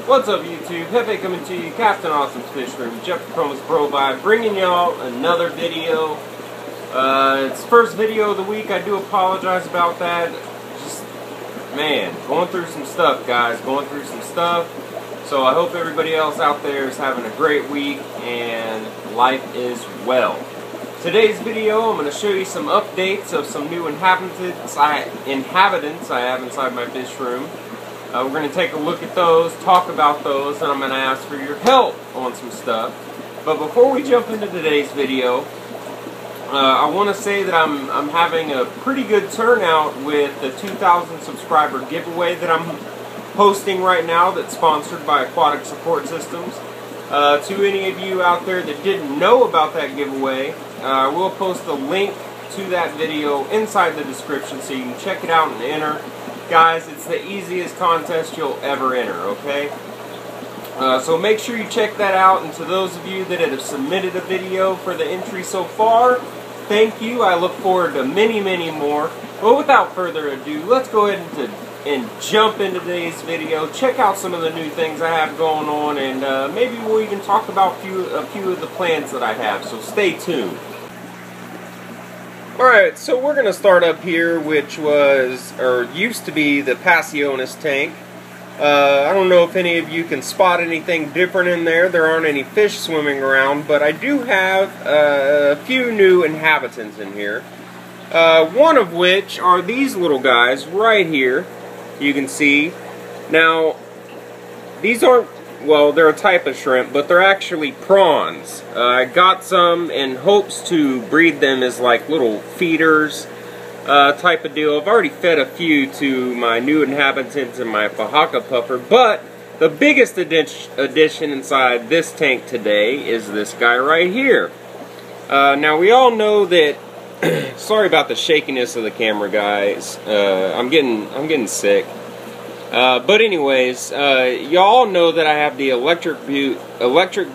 What's up, YouTube? Hefe coming to you, Captain Awesome's Fishroom, Jeff Promise Pro Vibe, bringing y'all another video. It's first video of the week. I do apologize about that. Just, man, going through some stuff, guys. Going through some stuff. So I hope everybody else out there is having a great week and life is well. Today's video, I'm going to show you some updates of some new inhabitants I have inside my fish room. We're going to take a look at those, talk about those, and I'm going to ask for your help on some stuff. But before we jump into today's video, I want to say that I'm having a pretty good turnout with the 2,000 subscriber giveaway that I'm hosting right now that's sponsored by Aquatic Support Systems. To any of you out there that didn't know about that giveaway, I will post a link to that video inside the description so you can check it out and enter. Guys, it's the easiest contest you'll ever enter, okay? So make sure you check that out, and to those of you that have submitted a video for the entry so far, thank you. I look forward to many, many more. But without further ado, let's go ahead and jump into today's video, check out some of the new things I have going on, and maybe we'll even talk about a few of the plans that I have, so stay tuned. Alright, so we're going to start up here, which was, or used to be, the Passionis tank. I don't know if any of you can spot anything different in there. There aren't any fish swimming around, but I do have a few new inhabitants in here. One of which are these little guys right here. You can see. Now, these aren't, well, they're a type of shrimp, but they're actually prawns. I got some in hopes to breed them as like little feeders type of deal. I've already fed a few to my new inhabitants and my Fahaka puffer, but the biggest addition inside this tank today is this guy right here. Now, we all know that, sorry about the shakiness of the camera, guys. I'm getting sick. But anyways, y'all know that I have the electric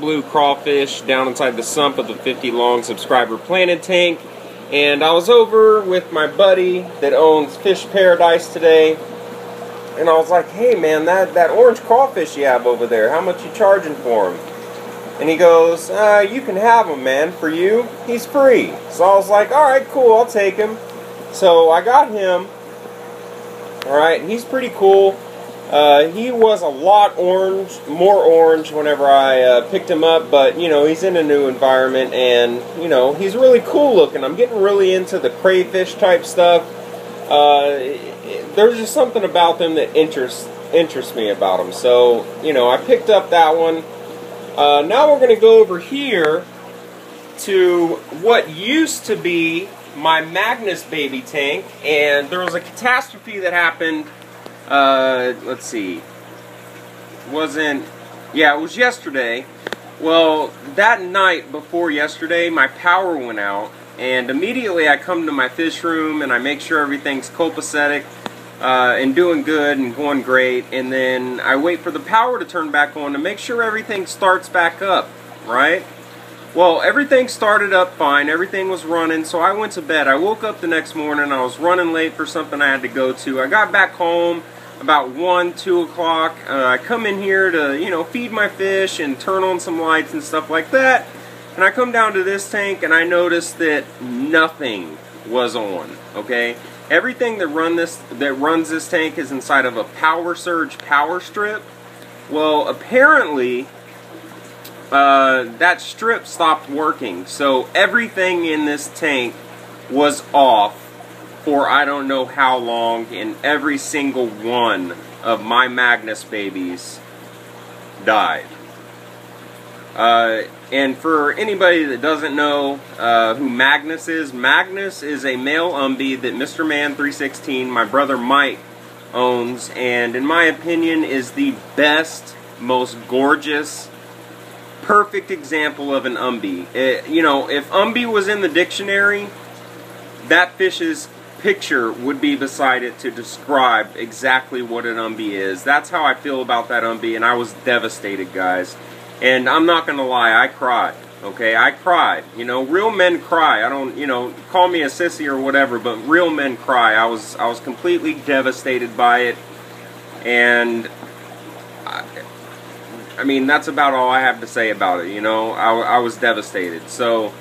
blue crawfish down inside the sump of the 50 long subscriber planted tank, and I was over with my buddy that owns Fish Paradise today, and I was like, hey man, that orange crawfish you have over there, how much you charging for him? And he goes, you can have him, man, for you, he's free. So I was like, alright, cool, I'll take him. So I got him. Alright, he's pretty cool. He was a lot more orange whenever I picked him up, but, you know, he's in a new environment, and, you know, he's really cool looking. I'm getting really into the crayfish type stuff. There's just something about them that interests me about them. So, you know, I picked up that one. Now we're going to go over here to what used to be my Magnus baby tank, and there was a catastrophe that happened, let's see, it was yesterday. Well, that night before yesterday, my power went out, and immediately I come to my fish room and I make sure everything's copacetic and doing good and going great, and then I wait for the power to turn back on to make sure everything starts back up, right? Well, everything started up fine, everything was running, so I went to bed. I woke up the next morning, I was running late for something I had to go to. I got back home about 1, 2 o'clock. I come in here to, you know, feed my fish and turn on some lights and stuff like that. And I come down to this tank and I noticed that nothing was on, okay? Everything that runs this tank is inside of a Power Surge power strip. Well, apparently that strip stopped working, so everything in this tank was off for I don't know how long, and every single one of my Magnus babies died. And for anybody that doesn't know who Magnus is a male umbie that Mr. Man 316, my brother Mike, owns, and in my opinion is the best, most gorgeous, perfect example of an umbie. You know, if umbie was in the dictionary, that fish's picture would be beside it to describe exactly what an umbie is. That's how I feel about that umbie, and I was devastated, guys. And I'm not gonna lie, I cried. Okay, I cried. You know, real men cry. I don't, you know, call me a sissy or whatever, but real men cry. I was completely devastated by it, and I mean, that's about all I have to say about it. You know, I was devastated. So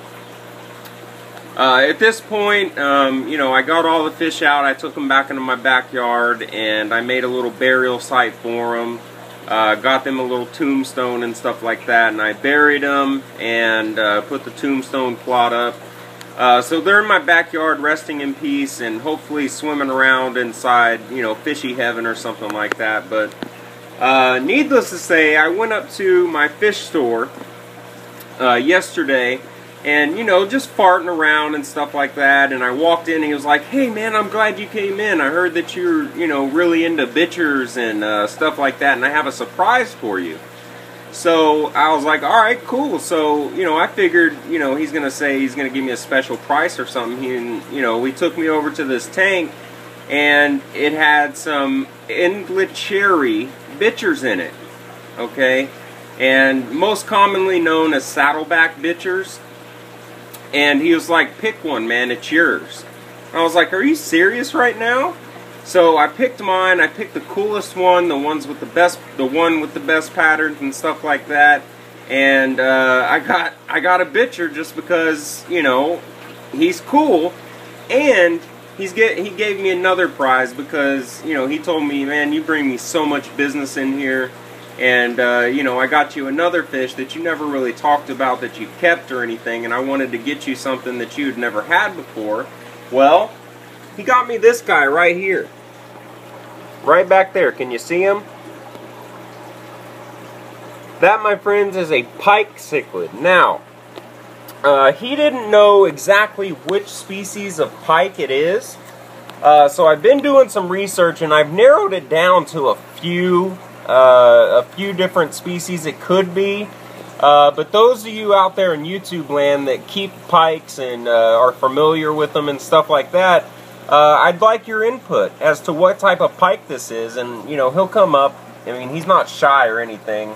at this point, you know, I got all the fish out. I took them back into my backyard, and I made a little burial site for them. Got them a little tombstone and stuff like that, and I buried them and put the tombstone plot up. So they're in my backyard resting in peace and hopefully swimming around inside, you know, fishy heaven or something like that. But needless to say, I went up to my fish store yesterday and, you know, just farting around and stuff like that. And I walked in and he was like, "Hey man, I'm glad you came in. I heard that you're, you know, really into bitchers and stuff like that, and I have a surprise for you." So I was like, "Alright, cool." So, you know, I figured, you know, he's going to say he's going to give me a special price or something. And, you know, he took me over to this tank, and it had some Cherry bitchers in it, okay? And most commonly known as saddleback bitchers. And he was like, "Pick one, man, it's yours." And I was like, "Are you serious right now?" So I picked mine. I picked the coolest one, the one with the best patterns and stuff like that. And I got a bitcher just because, you know, he's cool, and he gave me another prize because, you know, he told me, "Man, you bring me so much business in here, and you know, I got you another fish that you never really talked about that you kept or anything, and I wanted to get you something that you'd never had before." Well, he got me this guy right here. Right back there. Can you see him? That, my friends, is a pike cichlid. Now, he didn't know exactly which species of pike it is. So I've been doing some research, and I've narrowed it down to a few different species it could be. But those of you out there in YouTube land that keep pikes and are familiar with them and stuff like that, I'd like your input as to what type of pike this is. And, you know, he'll come up. I mean, he's not shy or anything.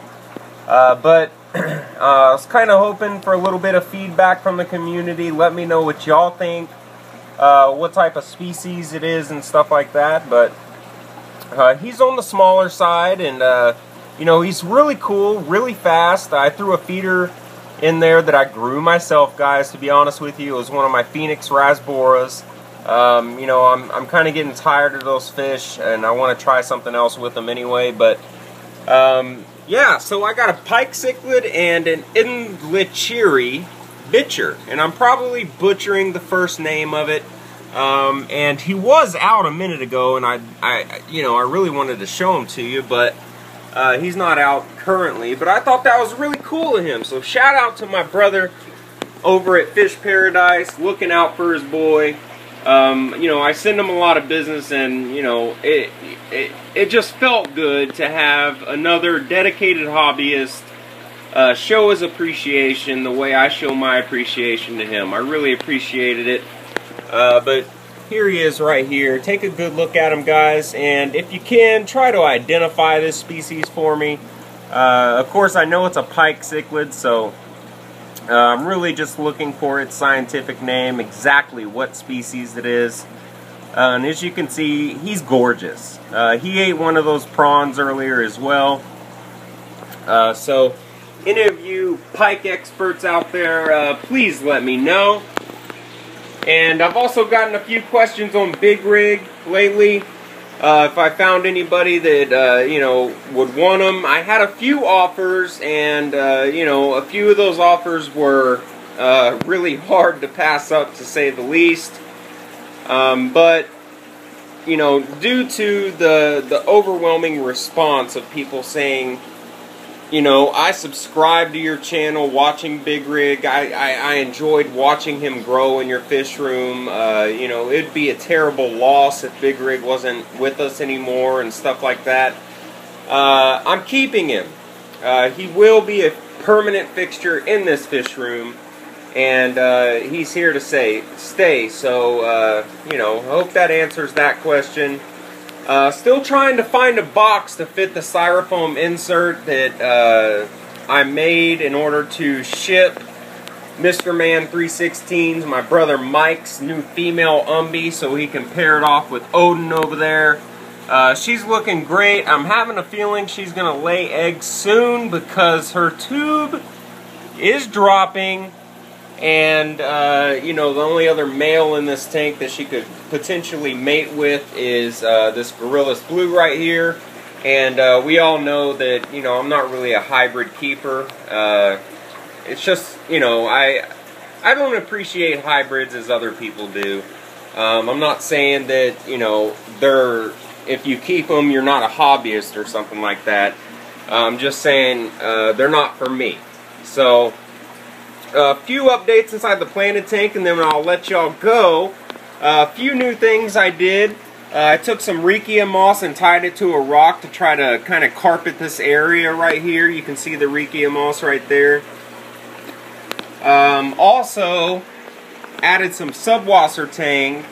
But I was kind of hoping for a little bit of feedback from the community. Let me know what y'all think, what type of species it is and stuff like that. But he's on the smaller side, and you know, he's really cool, really fast. I threw a feeder in there that I grew myself, guys, to be honest with you. It was one of my Phoenix Rasboras. You know, I'm kind of getting tired of those fish, and I want to try something else with them anyway. But yeah, so I got a pike cichlid and an Cherry bitcher, and I'm probably butchering the first name of it. And he was out a minute ago, and I you know, I really wanted to show him to you, but he's not out currently. But I thought that was really cool of him. So shout out to my brother over at Fish Paradise, looking out for his boy. You know, I send him a lot of business, and, you know, it just felt good to have another dedicated hobbyist show his appreciation the way I show my appreciation to him. I really appreciated it. But here he is right here. Take a good look at him, guys, and if you can, try to identify this species for me. Of course, I know it's a pike cichlid, so I'm really just looking for its scientific name, exactly what species it is. And as you can see, he's gorgeous. He ate one of those prawns earlier as well. So any of you pike experts out there, please let me know. And I've also gotten a few questions on Big Rig lately. If I found anybody that, you know, would want them. I had a few offers, and, you know, a few of those offers were really hard to pass up, to say the least. But, you know, due to the overwhelming response of people saying, you know, I subscribe to your channel, watching Big Rig. I enjoyed watching him grow in your fish room. You know, it'd be a terrible loss if Big Rig wasn't with us anymore and stuff like that. I'm keeping him. He will be a permanent fixture in this fish room, and he's here to stay. So, you know, I hope that answers that question. Still trying to find a box to fit the styrofoam insert that I made in order to ship Mr. Man 316's, my brother Mike's new female Umbi, so he can pair it off with Odin over there. She's looking great. I'm having a feeling she's going to lay eggs soon because her tube is dropping, and you know, the only other male in this tank that she could potentially mate with is this Gorillas Blue right here. And we all know that, you know, I'm not really a hybrid keeper. It's just, you know, I don't appreciate hybrids as other people do. I'm not saying that, you know, if you keep them, you're not a hobbyist or something like that. I'm just saying they're not for me. So, a few updates inside the planted tank, and then I'll let y'all go. A few new things I did. I took some Rekia moss and tied it to a rock to try to kind of carpet this area right here. You can see the Rekia moss right there. Also, added some subwasser tang,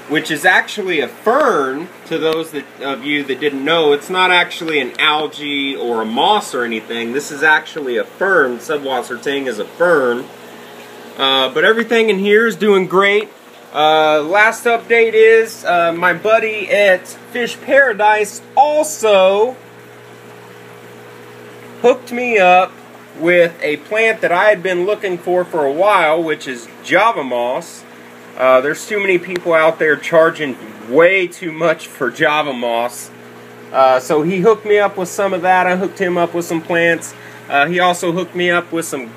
which is actually a fern. To those of you that didn't know, it's not actually an algae or a moss or anything. This is actually a fern. Subwasser tang is a fern. But everything in here is doing great. Last update is my buddy at Fish Paradise also hooked me up with a plant that I had been looking for a while, which is Java moss. There's too many people out there charging way too much for Java moss. So he hooked me up with some of that. I hooked him up with some plants. He also hooked me up with some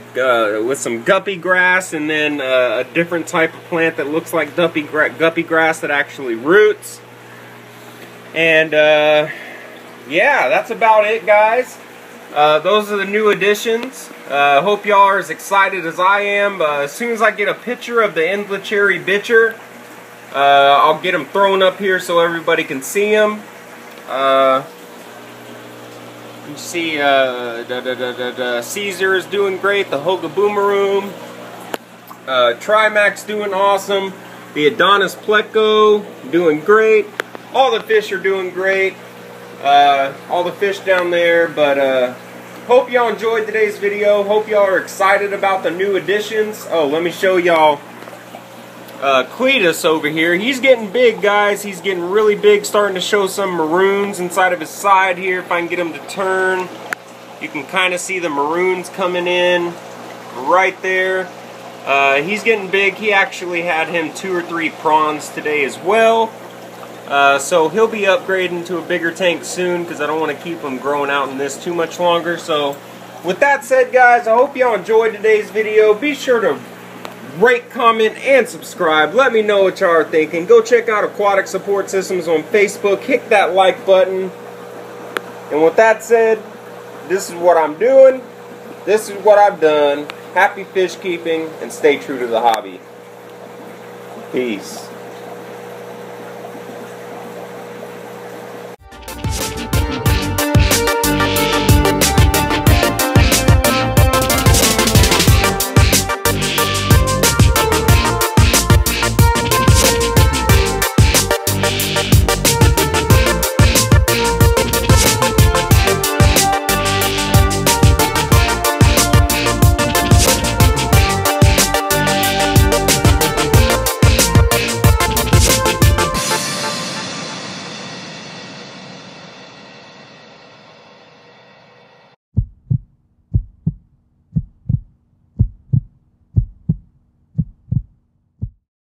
guppy grass, and then a different type of plant that looks like guppy grass that actually roots. And yeah, that's about it, guys. Those are the new additions. Hope y'all are as excited as I am. As soon as I get a picture of the Endla Cherry Bitcher, I'll get them thrown up here so everybody can see them. You see, Caesar is doing great. The Hoga Boomeroom. Trimax doing awesome. The Adonis Pleco doing great. All the fish are doing great. All the fish down there. But hope y'all enjoyed today's video. Hope y'all are excited about the new additions. Oh, let me show y'all Cletus over here. He's getting big, guys. He's getting really big, starting to show some maroons inside of his side here. If I can get him to turn, you can kind of see the maroons coming in right there. He's getting big. He actually had him 2 or 3 prawns today as well. So he'll be upgrading to a bigger tank soon because I don't want to keep him growing out in this too much longer. So with that said, guys, I hope y'all enjoyed today's video. Be sure to rate, comment, and subscribe. Let me know what y'all are thinking. Go check out Aquatic Support Systems on Facebook. Hit that like button. And with that said, this is what I'm doing. This is what I've done. Happy fish keeping, and stay true to the hobby. Peace.